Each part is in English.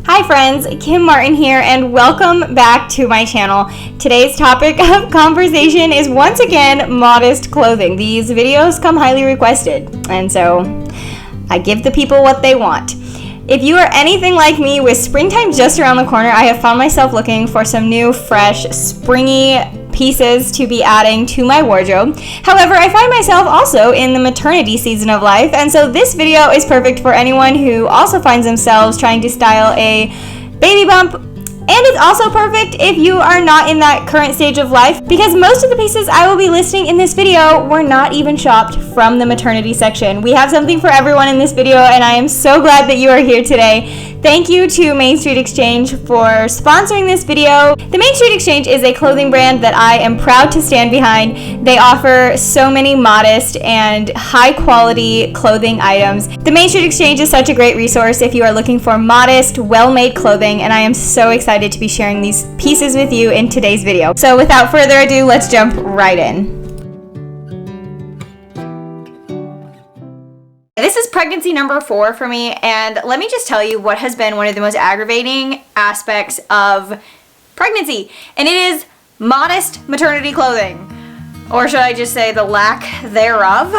Hi friends, Kim Martin here and welcome back to my channel. Today's topic of conversation is once again modest clothing. These videos come highly requested and so I give the people what they want. If you are anything like me with springtime just around the corner, I have found myself looking for some new, fresh, springy pieces to be adding to my wardrobe. However, I find myself also in the maternity season of life, and so this video is perfect for anyone who also finds themselves trying to style a baby bump. And it's also perfect if you are not in that current stage of life, because most of the pieces I will be listing in this video were not even shopped from the maternity section. We have something for everyone in this video, and I am so glad that you are here today. Thank you to Main Street Exchange for sponsoring this video. The Main Street Exchange is a clothing brand that I am proud to stand behind. They offer so many modest and high quality clothing items. The Main Street Exchange is such a great resource if you are looking for modest, well-made clothing, and I am so excited to be sharing these pieces with you in today's video. So without further ado, let's jump right in. This is pregnancy number 4 for me, and let me just tell you what has been one of the most aggravating aspects of pregnancy, and it is modest maternity clothing. Or should I just say the lack thereof?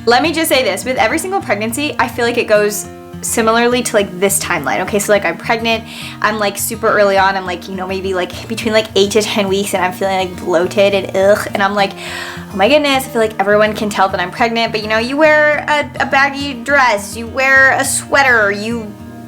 Let me just say this, with every single pregnancy, I feel like it goes similarly to like this timeline. Okay, so like I'm pregnant, I'm like super early on, I'm like, you know, maybe like between like 8 to 10 weeks, and I'm feeling like bloated and and I'm like, oh my goodness, I feel like everyone can tell that I'm pregnant, but you know, you wear a baggy dress, you wear a sweater,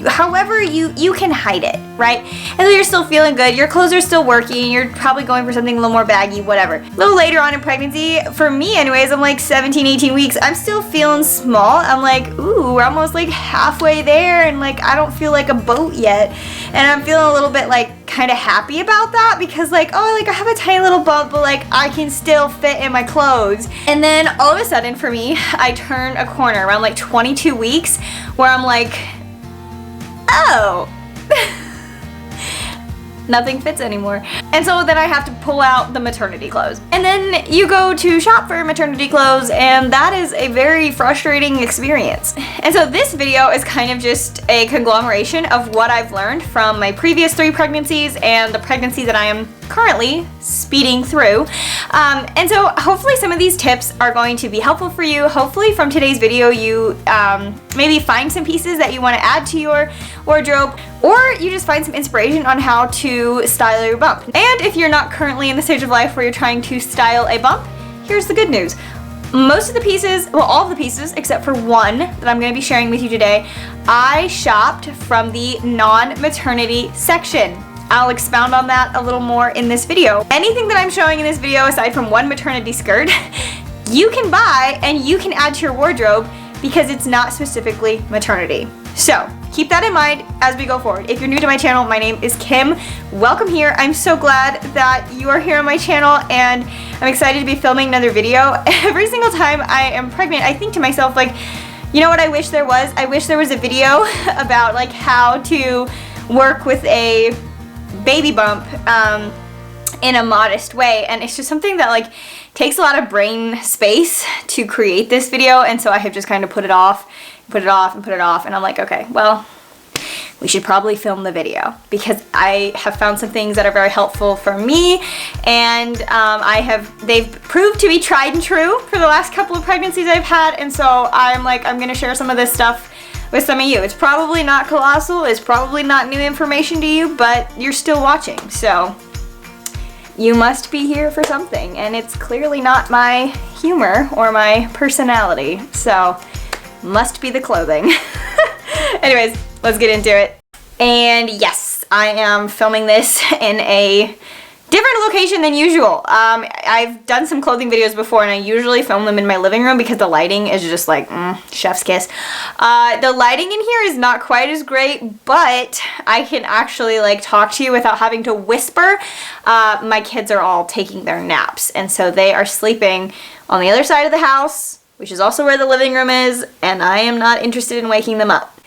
however you can hide it, right? And so you're still feeling good, your clothes are still working, you're probably going for something a little more baggy, whatever. A little later on in pregnancy, for me anyways, I'm like 17, 18 weeks, I'm still feeling small. I'm like, ooh, we're almost like halfway there, and like I don't feel like a boat yet. And I'm feeling a little bit like kind of happy about that, because like, oh, like I have a tiny little bump, but like I can still fit in my clothes. And then all of a sudden for me, I turn a corner around like 22 weeks where I'm like, oh, nothing fits anymore. And so then I have to pull out the maternity clothes. And then you go to shop for maternity clothes, and that is a very frustrating experience. And so this video is kind of just a conglomeration of what I've learned from my previous 3 pregnancies and the pregnancy that I am currently speeding through. And so hopefully some of these tips are going to be helpful for you. Hopefully from today's video you maybe find some pieces that you want to add to your wardrobe, or you just find some inspiration on how to style your bump. And if you're not currently in the stage of life where you're trying to style a bump, here's the good news. Most of the pieces, well, all of the pieces except for one that I'm going to be sharing with you today, I shopped from the non-maternity section. I'll expound on that a little more in this video. Anything that I'm showing in this video, aside from one maternity skirt, you can buy and you can add to your wardrobe because it's not specifically maternity. So keep that in mind as we go forward. If you're new to my channel, my name is Kim. Welcome here. I'm so glad that you are here on my channel, and I'm excited to be filming another video. Every single time I am pregnant, I think to myself, like, you know what I wish there was? I wish there was a video about like how to work with a baby bump in a modest way, and it's just something that like takes a lot of brain space to create this video, and so I have just kind of put it off, and I'm like, okay, well, we should probably film the video because I have found some things that are very helpful for me, and they've proved to be tried and true for the last couple of pregnancies I've had, and so I'm like, I'm gonna share some of this stuff with some of you. It's probably not colossal, it's probably not new information to you, but you're still watching, so you must be here for something, and it's clearly not my humor or my personality, so must be the clothing. Anyways, let's get into it. And yes, I am filming this in a different location than usual. I've done some clothing videos before, and I usually film them in my living room because the lighting is just like, chef's kiss. The lighting in here is not quite as great, but I can actually like talk to you without having to whisper. My kids are all taking their naps, and so they are sleeping on the other side of the house, which is also where the living room is, and I am not interested in waking them up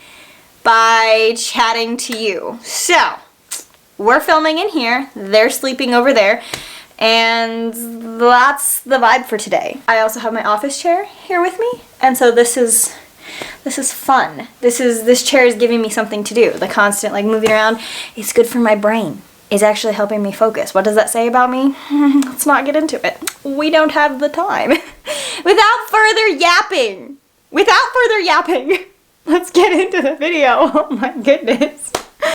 by chatting to you. So we're filming in here, they're sleeping over there, and that's the vibe for today. I also have my office chair here with me, and so this is This is fun. This chair is giving me something to do. The constant like moving around, it's good for my brain. It's actually helping me focus. What does that say about me? Let's not get into it. We don't have the time. Without further yapping, let's get into the video. Oh my goodness.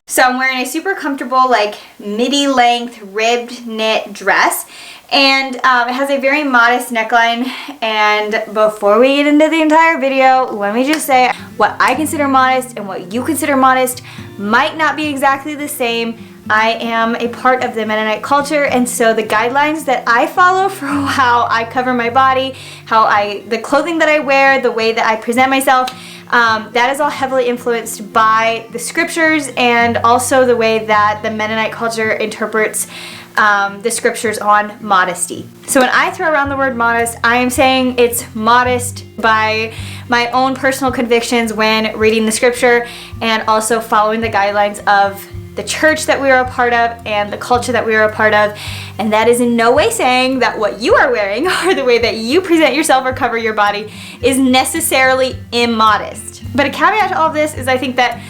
So I'm wearing a super comfortable like midi length ribbed knit dress, and it has a very modest neckline. And before we get into the entire video, let me just say what I consider modest and what you consider modest might not be exactly the same. I am a part of the Mennonite culture, and so the guidelines that I follow for how I cover my body, the clothing that I wear, the way that I present myself, that is all heavily influenced by the scriptures and also the way that the Mennonite culture interprets the scriptures on modesty. So when I throw around the word modest, I am saying it's modest by my own personal convictions when reading the scripture and also following the guidelines of the church that we are a part of and the culture that we are a part of. And that is in no way saying that what you are wearing or the way that you present yourself or cover your body is necessarily immodest. But a caveat to all of this is I think that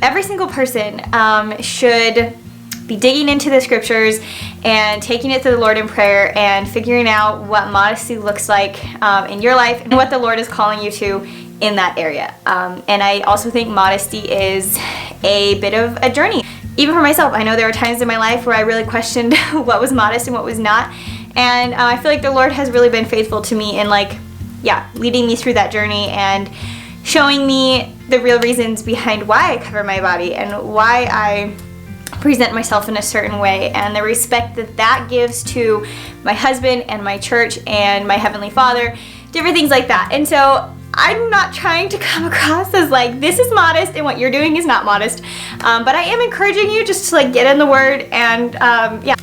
every single person should be digging into the scriptures and taking it to the Lord in prayer and figuring out what modesty looks like in your life and what the Lord is calling you to in that area. And I also think modesty is a bit of a journey. Even for myself, I know there were times in my life where I really questioned what was modest and what was not. And I feel like the Lord has really been faithful to me in leading me through that journey and showing me the real reasons behind why I cover my body and why I present myself in a certain way, and the respect that that gives to my husband and my church and my Heavenly Father, different things like that. And so I'm not trying to come across as like this is modest and what you're doing is not modest, but I am encouraging you just to like get in the Word and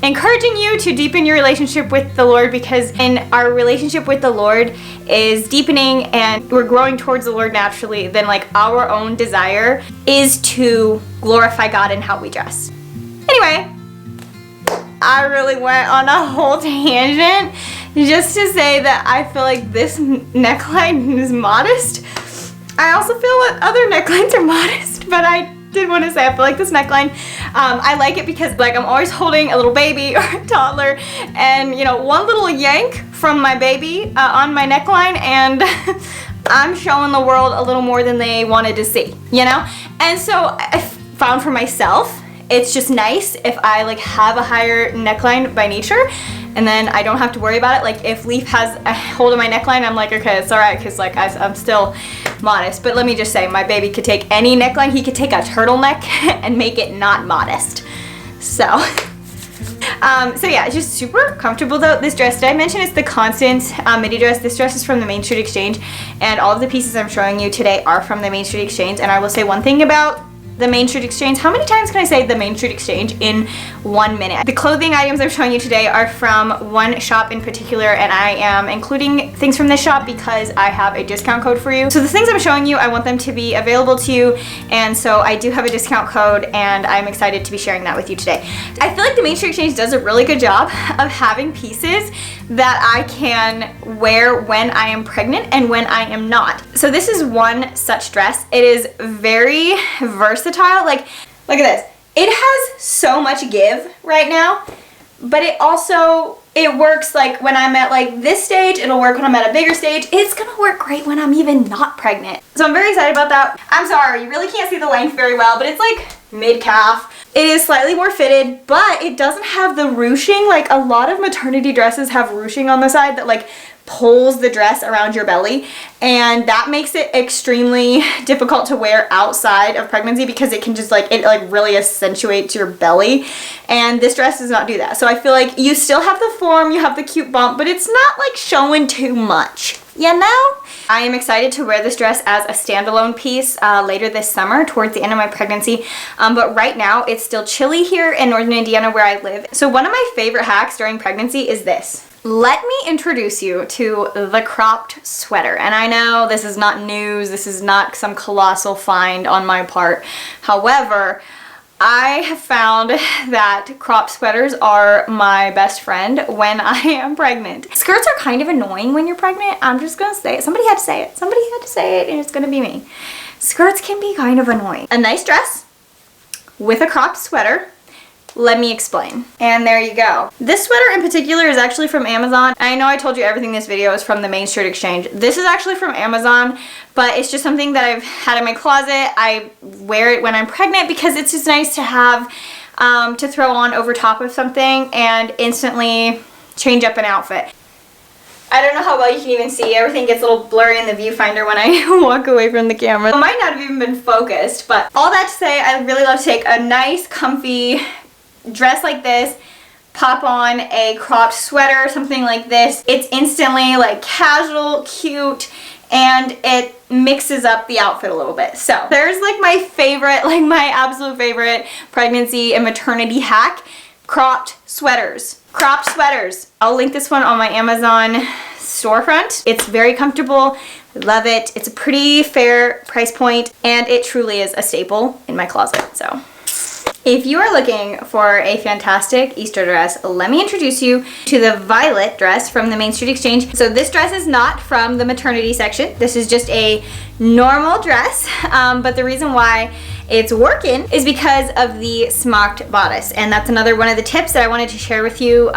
encouraging you to deepen your relationship with the Lord, because in our relationship with the Lord is deepening and we're growing towards the Lord naturally, then like our own desire is to glorify God in how we dress. Anyway, I really went on a whole tangent just to say that I feel like this neckline is modest. I also feel that other necklines are modest, but I did want to say I feel like this neckline, I like it because like I'm always holding a little baby or a toddler, and you know, one little yank from my baby on my neckline and I'm showing the world a little more than they wanted to see, you know? And so I found for myself, it's just nice if I like have a higher neckline by nature, and then I don't have to worry about it. Like if Leaf has a hold of my neckline, I'm like, okay, it's all right, because like I'm still modest. But let me just say, my baby could take any neckline. He could take a turtleneck and make it not modest. So yeah, it's just super comfortable though. This dress, did I mention it's the Constance midi dress? This dress is from the Main Street Exchange, and all of the pieces I'm showing you today are from the Main Street Exchange. And I will say one thing about the Main Street Exchange. How many times can I say the Main Street Exchange in 1 minute? The clothing items I'm showing you today are from one shop in particular, and I am including things from this shop because I have a discount code for you. So the things I'm showing you, I want them to be available to you, and so I do have a discount code, and I'm excited to be sharing that with you today. I feel like the Main Street Exchange does a really good job of having pieces that I can wear when I am pregnant and when I am not. So this is one such dress. It is very versatile. Like, look at this. It has so much give right now, but it works like when I'm at like this stage, it'll work when I'm at a bigger stage. It's gonna work great when I'm even not pregnant. So I'm very excited about that. I'm sorry, you really can't see the length very well, but it's like mid-calf. It is slightly more fitted, but it doesn't have the ruching. Like a lot of maternity dresses have ruching on the side that like pulls the dress around your belly, and that makes it extremely difficult to wear outside of pregnancy because it can just like, it like really accentuates your belly, and this dress does not do that. So I feel like you still have the form, you have the cute bump, but it's not like showing too much, you know? I am excited to wear this dress as a standalone piece later this summer towards the end of my pregnancy, but right now it's still chilly here in northern Indiana where I live. So one of my favorite hacks during pregnancy is this. Let me introduce you to the cropped sweater. And I know this is not news, this is not some colossal find on my part. However, I have found that cropped sweaters are my best friend when I am pregnant. Skirts are kind of annoying when you're pregnant. I'm just gonna say it. Somebody had to say it. Somebody had to say it, and it's gonna be me. skirts can be kind of annoying. A nice dress with a cropped sweater. Let me explain. And there you go. This sweater in particular is actually from Amazon. I know I told you everything in this video is from the Main Street Exchange. This is actually from Amazon, but it's just something that I've had in my closet. I wear it when I'm pregnant because it's just nice to have to throw on over top of something and instantly change up an outfit. I don't know how well you can even see. Everything gets a little blurry in the viewfinder when I walk away from the camera. It might not have even been focused, but all that to say, I really love to take a nice, comfy dress like this, pop on a cropped sweater, something like this. It's instantly like casual, cute, and it mixes up the outfit a little bit. So there's like my favorite, like my absolute favorite pregnancy and maternity hack, cropped sweaters. Cropped sweaters. I'll link this one on my Amazon storefront. It's very comfortable. Love it. It's a pretty fair price point, and it truly is a staple in my closet. So if you are looking for a fantastic Easter dress, let me introduce you to the violet dress from the Main Street Exchange. So this dress is not from the maternity section. This is just a normal dress, but the reason why it's working is because of the smocked bodice. And that's another one of the tips that I wanted to share with you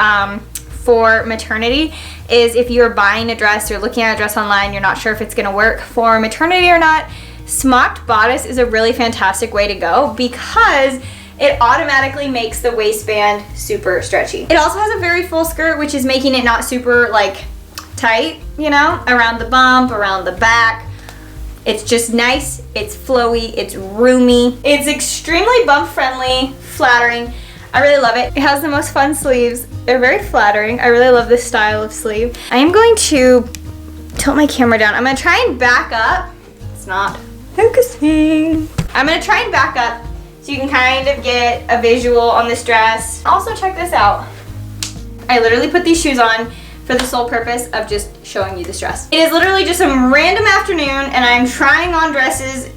for maternity, is if you're buying a dress or looking at a dress online, you're not sure if it's gonna work for maternity or not, smocked bodice is a really fantastic way to go because it automatically makes the waistband super stretchy. It also has a very full skirt, which is making it not super like tight, you know, around the bump, around the back. It's just nice, it's flowy, it's roomy. It's extremely bump friendly, flattering. I really love it. It has the most fun sleeves. They're very flattering. I really love this style of sleeve. I am going to tilt my camera down. I'm gonna try and back up. It's not focusing. I'm gonna try and back up so you can kind of get a visual on this dress. Also, check this out. I literally put these shoes on for the sole purpose of just showing you this dress. It is literally just some random afternoon and I'm trying on dresses,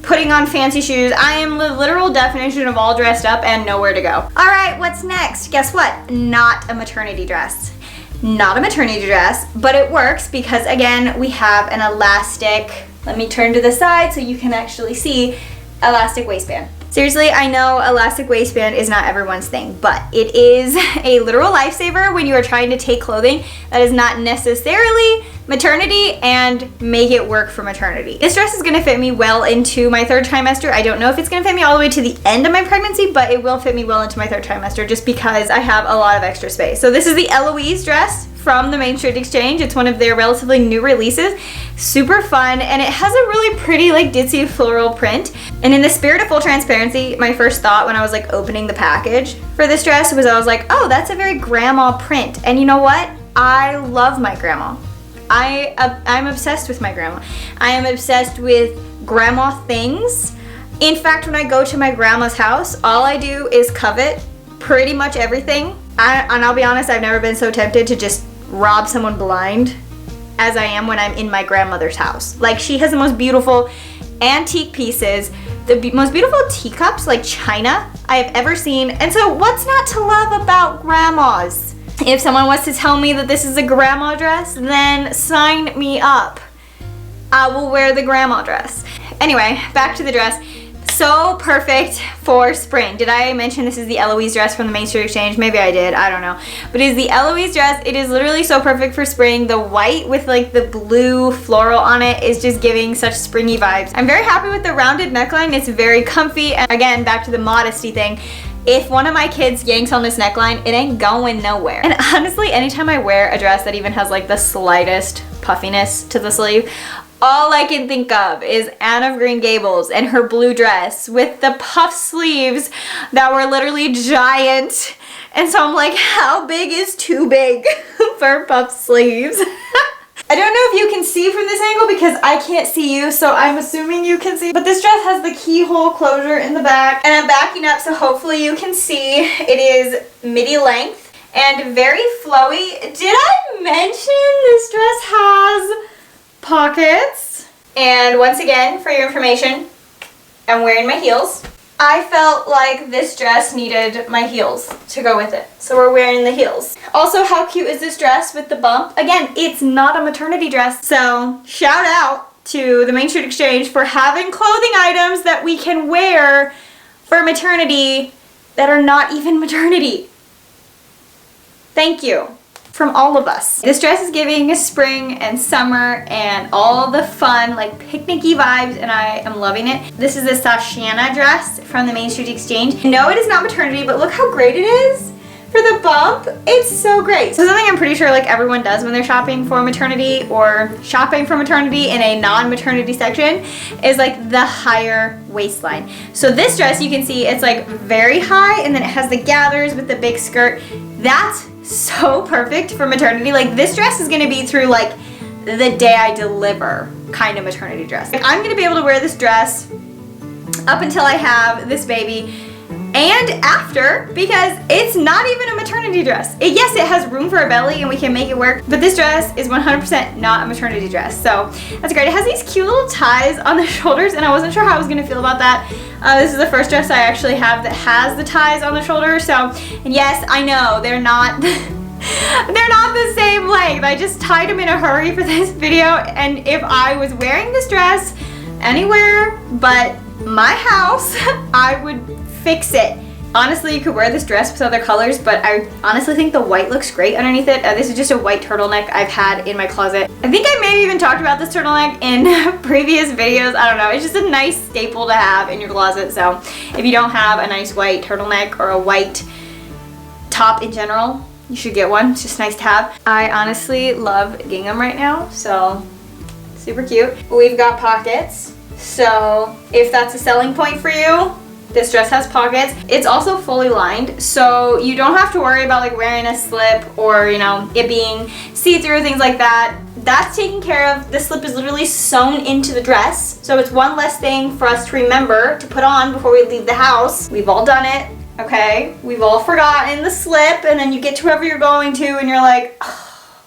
putting on fancy shoes. I am the literal definition of all dressed up and nowhere to go. All right, what's next? Guess what? Not a maternity dress. Not a maternity dress, but it works because again, we have an elastic, let me turn to the side so you can actually see, elastic waistband. Seriously, I know elastic waistband is not everyone's thing, but it is a literal lifesaver when you are trying to take clothing that is not necessarily maternity and make it work for maternity. This dress is gonna fit me well into my third trimester. I don't know if it's gonna fit me all the way to the end of my pregnancy, but it will fit me well into my third trimester just because I have a lot of extra space. So this is the Eloise dress from the Main Street Exchange. It's one of their relatively new releases. Super fun, and it has a really pretty like ditzy floral print. And in the spirit of full transparency, my first thought when I was like opening the package for this dress was I was like, oh, that's a very grandma print. And you know what? I love my grandma. I'm obsessed with my grandma. I am obsessed with grandma things. In fact, when I go to my grandma's house, all I do is covet pretty much everything. And I'll be honest, I've never been so tempted to just rob someone blind as I am when I'm in my grandmother's house. Like, she has the most beautiful antique pieces, the most beautiful teacups, like china, I have ever seen. And so what's not to love about grandmas? If someone wants to tell me that this is a grandma dress, then sign me up. I will wear the grandma dress. Anyway, back to the dress. So perfect for spring. Did I mention this is the Eloise dress from the Main Street Exchange? Maybe I did, I don't know. But it is the Eloise dress. It is literally so perfect for spring. The white with like the blue floral on it is just giving such springy vibes. I'm very happy with the rounded neckline. It's very comfy. And again, back to the modesty thing. If one of my kids yanks on this neckline, it ain't going nowhere. And honestly, anytime I wear a dress that even has like the slightest puffiness to the sleeve, all I can think of is Anne of Green Gables and her blue dress with the puff sleeves that were literally giant. And so I'm like, how big is too big for puff sleeves? I don't know if you can see from this angle because I can't see you, so I'm assuming you can see. But this dress has the keyhole closure in the back, and I'm backing up so hopefully you can see. It is midi length and very flowy. Did I mention this dress has pockets? And once again, for your information, I'm wearing my heels. I felt like this dress needed my heels to go with it, so we're wearing the heels. Also, how cute is this dress with the bump? Again, it's not a maternity dress, so shout out to the Main Street Exchange for having clothing items that we can wear for maternity that are not even maternity. Thank you. From all of us. This dress is giving spring and summer and all the fun, like picnicky vibes, and I am loving it. This is the Shoshana dress from the Main Street Exchange. No, it is not maternity, but look how great it is for the bump. It's so great. So something I'm pretty sure like everyone does when they're shopping for maternity or shopping for maternity in a non-maternity section is like the higher waistline. So this dress, you can see it's like very high, and then it has the gathers with the big skirt. That's so perfect for maternity. Like this dress is gonna be through like the day I deliver kind of maternity dress. Like I'm gonna be able to wear this dress up until I have this baby and after, because it's not even a maternity dress. Yes, it has room for a belly and we can make it work, but this dress is 100% not a maternity dress. So that's great. It has these cute little ties on the shoulders, and I wasn't sure how I was gonna feel about that. This is the first dress I actually have that has the ties on the shoulder. So, and yes, I know they're not they're not the same length. I just tied them in a hurry for this video, and if I was wearing this dress anywhere but my house, I would fix it. Honestly, you could wear this dress with other colors, but I honestly think the white looks great underneath it. This is just a white turtleneck I've had in my closet. I think I may have even talked about this turtleneck in previous videos. I don't know. It's just a nice staple to have in your closet. So if you don't have a nice white turtleneck or a white top in general, you should get one. It's just nice to have. I honestly love gingham right now, so super cute. We've got pockets, so if that's a selling point for you, this dress has pockets. It's also fully lined, so you don't have to worry about like wearing a slip or, you know, it being see-through, things like that. That's taken care of. The slip is literally sewn into the dress, so it's one less thing for us to remember to put on before we leave the house. We've all done it, okay? We've all forgotten the slip, and then you get to wherever you're going to and you're like, oh,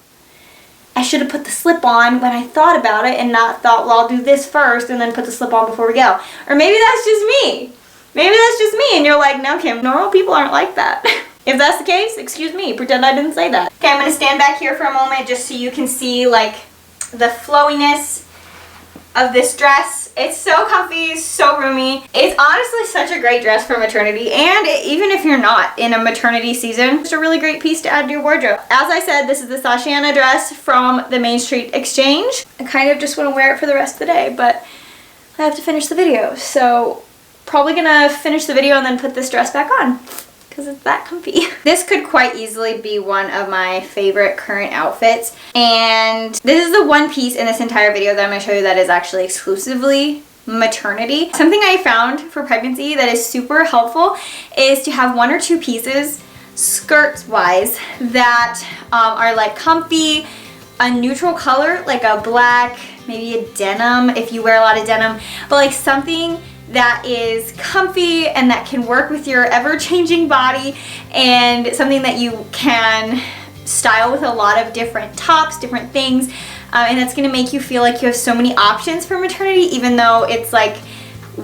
I should have put the slip on when I thought about it and not thought, well, I'll do this first and then put the slip on before we go. Or maybe that's just me. Maybe that's just me, and you're like, no, Kim, normal people aren't like that. If that's the case, excuse me, pretend I didn't say that. Okay, I'm gonna stand back here for a moment just so you can see like the flowiness of this dress. It's so comfy, so roomy. It's honestly such a great dress for maternity, and even if you're not in a maternity season, it's a really great piece to add to your wardrobe. As I said, this is the Shoshana dress from the Main Street Exchange. I kind of just want to wear it for the rest of the day, but I have to finish the video, so probably gonna finish the video and then put this dress back on because it's that comfy. This could quite easily be one of my favorite current outfits, and this is the one piece in this entire video that I'm gonna show you that is actually exclusively maternity. Something I found for pregnancy that is super helpful is to have one or two pieces skirts wise that are like comfy, a neutral color like a black, maybe a denim if you wear a lot of denim, but like something that is comfy and that can work with your ever-changing body, and something that you can style with a lot of different tops, different things, and that's gonna make you feel like you have so many options for maternity, even though it's like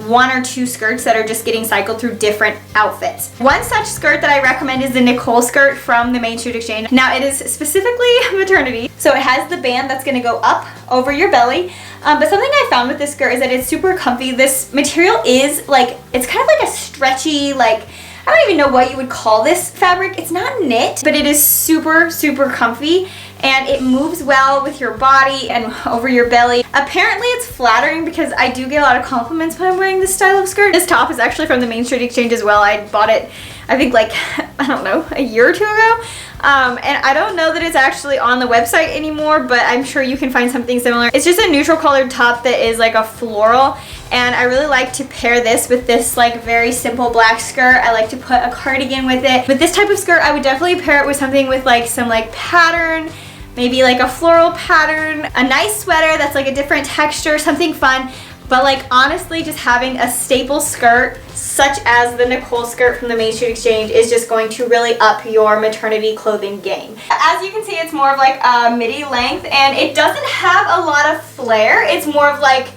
one or two skirts that are just getting cycled through different outfits. One such skirt that I recommend is the Nicole skirt from the Main Street Exchange. Now it is specifically maternity, so it has the band that's gonna go up over your belly, but something I found with this skirt is that it's super comfy. This material is like, it's kind of like a stretchy, like, I don't even know what you would call this fabric. It's not knit, but it is super, super comfy, and it moves well with your body and over your belly. Apparently it's flattering because I do get a lot of compliments when I'm wearing this style of skirt. This top is actually from the Main Street Exchange as well. I bought it, I think like, I don't know, a year or two ago. And I don't know that it's actually on the website anymore, but I'm sure you can find something similar. It's just a neutral colored top that is like a floral, and I really like to pair this with this like very simple black skirt. I like to put a cardigan with it. With this type of skirt, I would definitely pair it with something with like some like pattern, maybe like a floral pattern, a nice sweater that's like a different texture, something fun. But like honestly, just having a staple skirt such as the Nicole skirt from the Main Street Exchange is just going to really up your maternity clothing game. As you can see, it's more of like a midi length, and it doesn't have a lot of flare. It's more of like,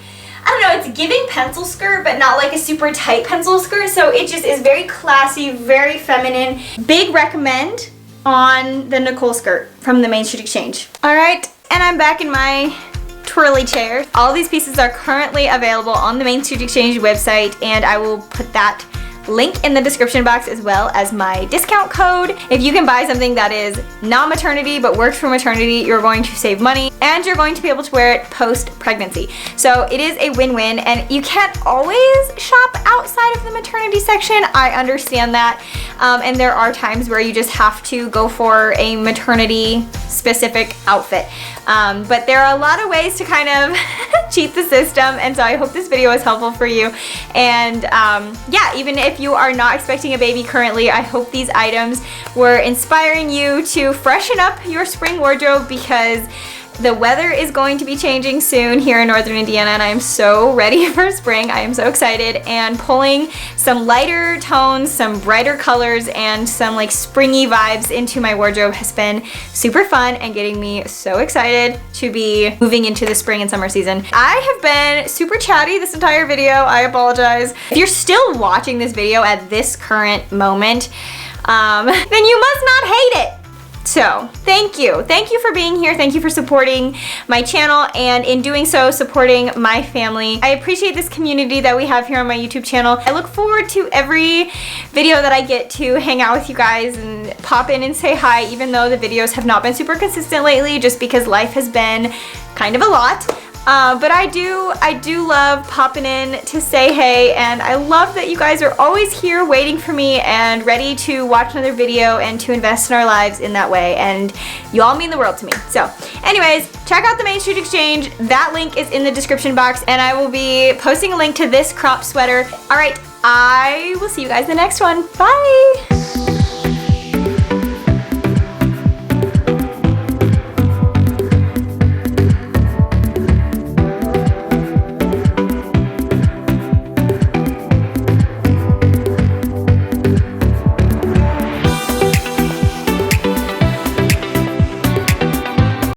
I don't know, it's giving pencil skirt, but not like a super tight pencil skirt. So it just is very classy, very feminine. Big recommend on the Nicole skirt from the Main Street Exchange. All right, and I'm back in my twirly chairs. All these pieces are currently available on the Main Street Exchange website, and I will put that link in the description box as well as my discount code. If you can buy something that is not maternity but works for maternity, you're going to save money and you're going to be able to wear it post-pregnancy. So it is a win-win, and you can't always shop outside of the maternity section. I understand that, and there are times where you just have to go for a maternity specific outfit. But there are a lot of ways to kind of cheat the system, and so I hope this video is helpful for you. And yeah, even if you are not expecting a baby currently, I hope these items were inspiring you to freshen up your spring wardrobe, because the weather is going to be changing soon here in Northern Indiana, and I am so ready for spring. I am so excited, and pulling some lighter tones, some brighter colors, and some like springy vibes into my wardrobe has been super fun and getting me so excited to be moving into the spring and summer season. I have been super chatty this entire video. I apologize. If you're still watching this video at this current moment, then you must not hate it. So thank you for being here. Thank you for supporting my channel, and in doing so, supporting my family. I appreciate this community that we have here on my YouTube channel. I look forward to every video that I get to hang out with you guys and pop in and say hi, even though the videos have not been super consistent lately, just because life has been kind of a lot. But I do love popping in to say hey, and I love that you guys are always here waiting for me and ready to watch another video and to invest in our lives in that way, and you all mean the world to me. So anyways, check out the Main Street Exchange. That link is in the description box, and I will be posting a link to this crop sweater. All right, I will see you guys in the next one. Bye!